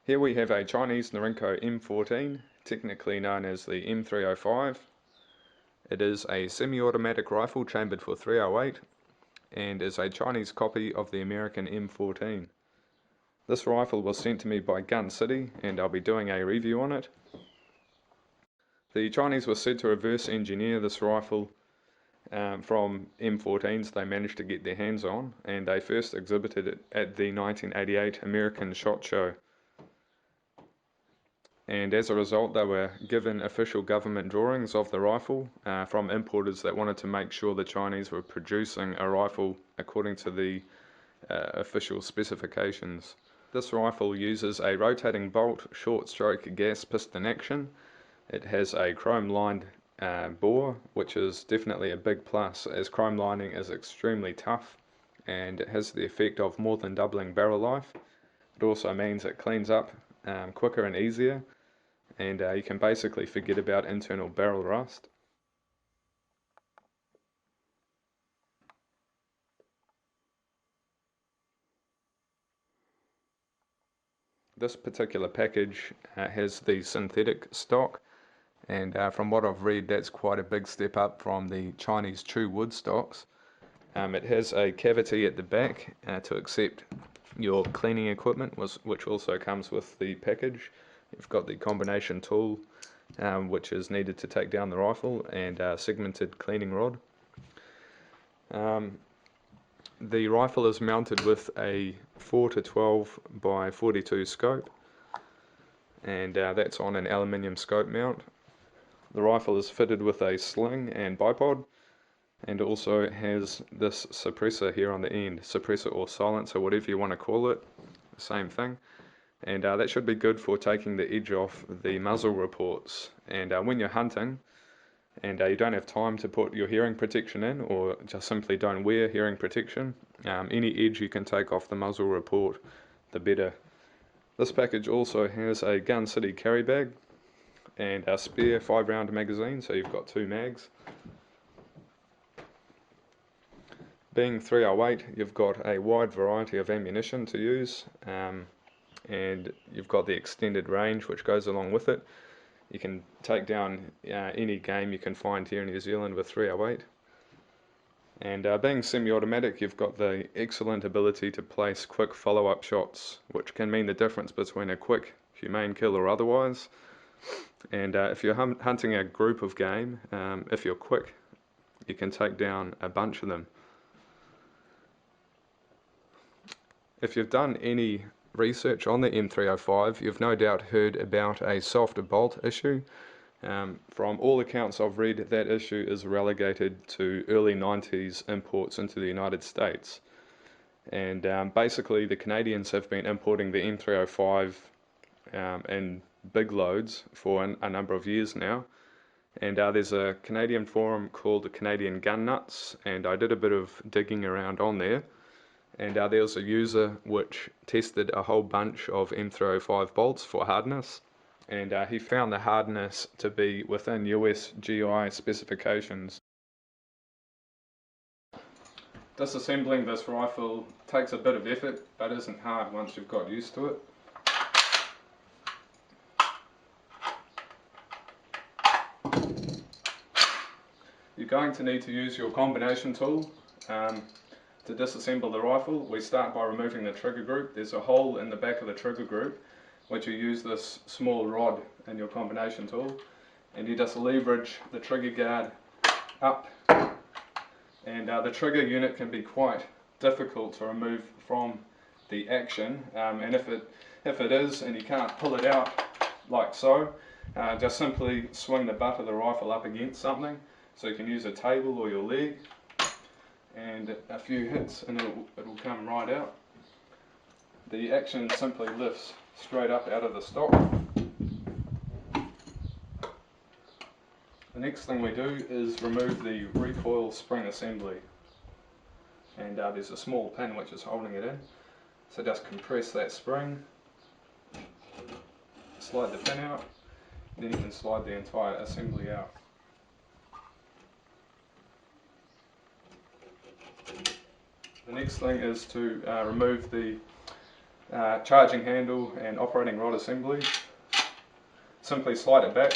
Here we have a Chinese Norinco M14, technically known as the M305. It is a semi-automatic rifle chambered for .308 and is a Chinese copy of the American M14. This rifle was sent to me by Gun City and I'll be doing a review on it. The Chinese were said to reverse engineer this rifle from M14s they managed to get their hands on, and they first exhibited it at the 1988 American SHOT Show. And as a result they were given official government drawings of the rifle from importers that wanted to make sure the Chinese were producing a rifle according to the official specifications. This rifle uses a rotating bolt short stroke gas piston action. It has a chrome lined bore, which is definitely a big plus as chrome lining is extremely tough and it has the effect of more than doubling barrel life. It also means it cleans up quicker and easier, and you can basically forget about internal barrel rust. This particular package has the synthetic stock, and from what I've read that's quite a big step up from the Chinese true wood stocks. It has a cavity at the back to accept your cleaning equipment, which also comes with the package. You've got the combination tool, which is needed to take down the rifle, and a segmented cleaning rod. The rifle is mounted with a 4-12 by 42 scope, and that's on an aluminium scope mount. The rifle is fitted with a sling and bipod, and also has this suppressor here on the end, suppressor or silencer, whatever you want to call it, same thing. And that should be good for taking the edge off the muzzle reports. And when you're hunting and you don't have time to put your hearing protection in, or just simply don't wear hearing protection, any edge you can take off the muzzle report, the better. This package also has a Gun City carry bag and a spare 5-round magazine, so you've got 2 mags. Being .308, you've got a wide variety of ammunition to use, and you've got the extended range which goes along with it. You can take down any game you can find here in New Zealand with .308. And being semi-automatic, you've got the excellent ability to place quick follow-up shots, which can mean the difference between a quick, humane kill or otherwise. And if you're hunting a group of game, if you're quick, you can take down a bunch of them. If you've done any research on the M305, you've no doubt heard about a soft bolt issue. From all accounts I've read, that issue is relegated to early 90s imports into the United States. And basically the Canadians have been importing the M305 in big loads for a number of years now. And there's a Canadian forum called the Canadian Gun Nuts, and I did a bit of digging around on there. And there was a user which tested a whole bunch of M305 bolts for hardness, and he found the hardness to be within US GI specifications. Disassembling this rifle takes a bit of effort, but isn't hard once you've got used to it. You're going to need to use your combination tool. To disassemble the rifle, we start by removing the trigger group. There's a hole in the back of the trigger group, which you use this small rod in your combination tool, and you just leverage the trigger guard up, and the trigger unit can be quite difficult to remove from the action, and if it is and you can't pull it out like so, just simply swing the butt of the rifle up against something. So you can use a table or your leg, and a few hits and it'll come right out. The action simply lifts straight up out of the stock. The next thing we do is remove the recoil spring assembly, and there's a small pin which is holding it in, so just compress that spring, slide the pin out, then you can slide the entire assembly out. The next thing is to remove the charging handle and operating rod assembly. Simply slide it back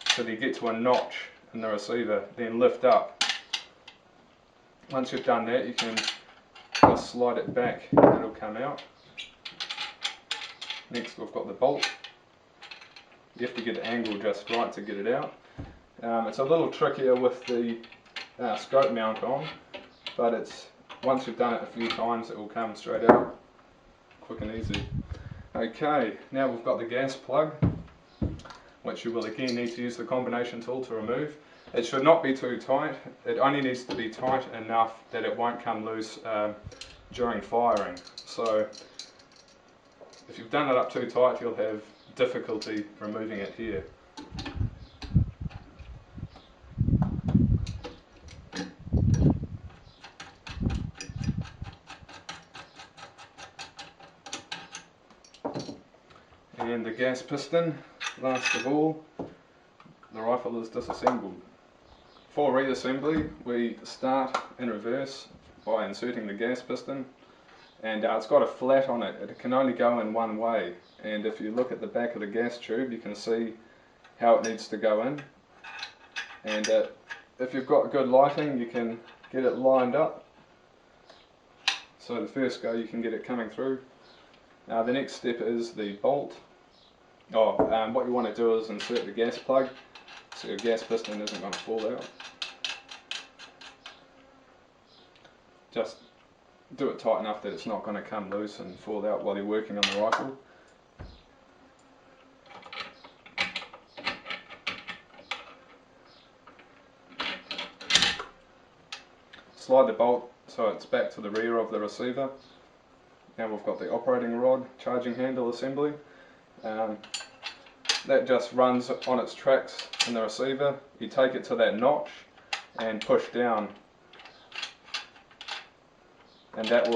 till you get to a notch in the receiver, then lift up. Once you've done that, you can just slide it back and it'll come out. Next we've got the bolt. You have to get the angle just right to get it out. It's a little trickier with the scope mount on, but once you've done it a few times it will come straight out quick and easy. Okay, now we've got the gas plug, which you will again need to use the combination tool to remove. It should not be too tight, it only needs to be tight enough that it won't come loose during firing. So if you've done it up too tight you'll have difficulty removing it here. And the gas piston, last of all, the rifle is disassembled. For reassembly, we start in reverse by inserting the gas piston, and it's got a flat on it. It can only go in one way, and if you look at the back of the gas tube you can see how it needs to go in, and if you've got good lighting you can get it lined up, so the first go you can get it coming through. Now the next step is the bolt. What you want to do is insert the gas plug so your gas piston isn't going to fall out. Just do it tight enough that it's not going to come loose and fall out while you're working on the rifle. Slide the bolt so it's back to the rear of the receiver. Now we've got the operating rod charging handle assembly. That just runs on its tracks in the receiver. You take it to that notch and push down, and that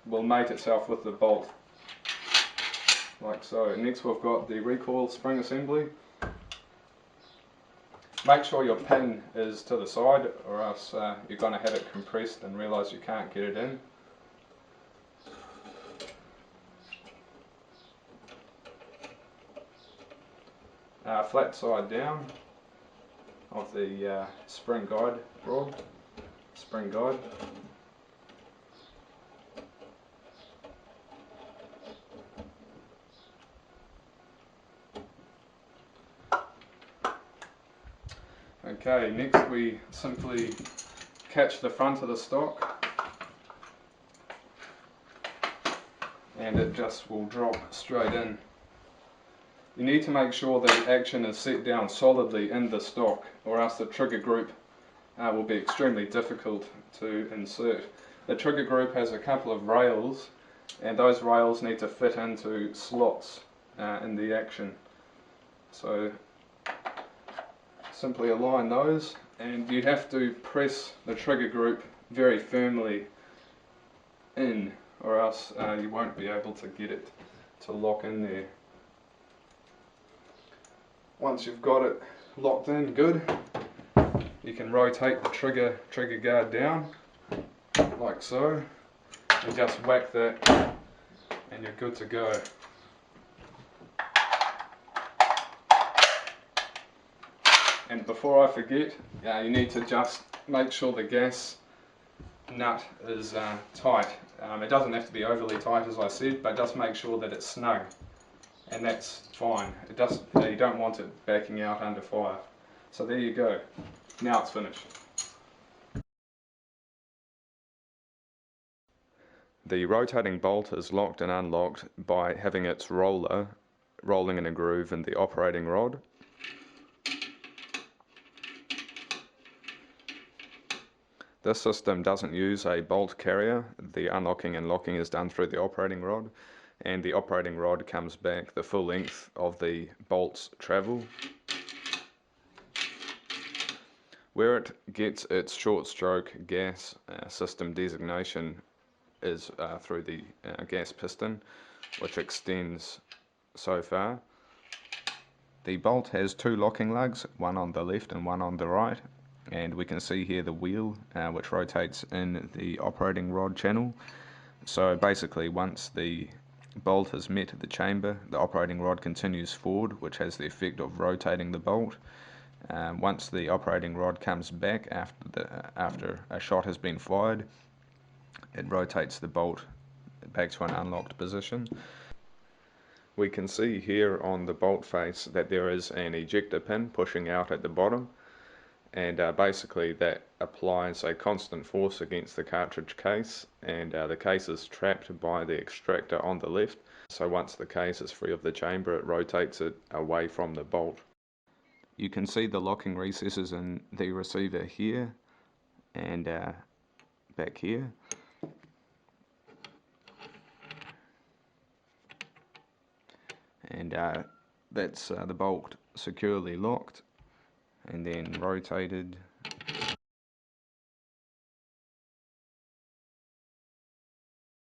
will mate itself with the bolt, like so. Next we've got the recoil spring assembly. Make sure your pin is to the side or else you're going to have it compressed and realise you can't get it in. Flat side down of the spring guide rod, spring guide. Okay, next we simply catch the front of the stock and it just will drop straight in. You need to make sure that action is set down solidly in the stock, or else the trigger group will be extremely difficult to insert. The trigger group has a couple of rails, and those rails need to fit into slots in the action. So simply align those, and you have to press the trigger group very firmly in, or else you won't be able to get it to lock in there. Once you've got it locked in good, you can rotate the trigger guard down like so, and just whack that and you're good to go. And before I forget, you need to just make sure the gas nut is tight. It doesn't have to be overly tight, as I said, but just make sure that it's snug, and that's fine. You don't want it backing out under fire. So there you go. Now it's finished. The rotating bolt is locked and unlocked by having its roller rolling in a groove in the operating rod. This system doesn't use a bolt carrier. The unlocking and locking is done through the operating rod, and the operating rod comes back the full length of the bolt's travel. Where it gets its short stroke gas system designation is through the gas piston, which extends so far. The bolt has two locking lugs, one on the left and one on the right, and we can see here the wheel which rotates in the operating rod channel. So basically, once the bolt has met the chamber, the operating rod continues forward, which has the effect of rotating the bolt. Once the operating rod comes back after a shot has been fired, it rotates the bolt back to an unlocked position. We can see here on the bolt face that there is an ejector pin pushing out at the bottom, and basically that applies a constant force against the cartridge case, and the case is trapped by the extractor on the left. So once the case is free of the chamber, it rotates it away from the bolt. You can see the locking recesses in the receiver here and back here. And that's the bolt securely locked and then rotated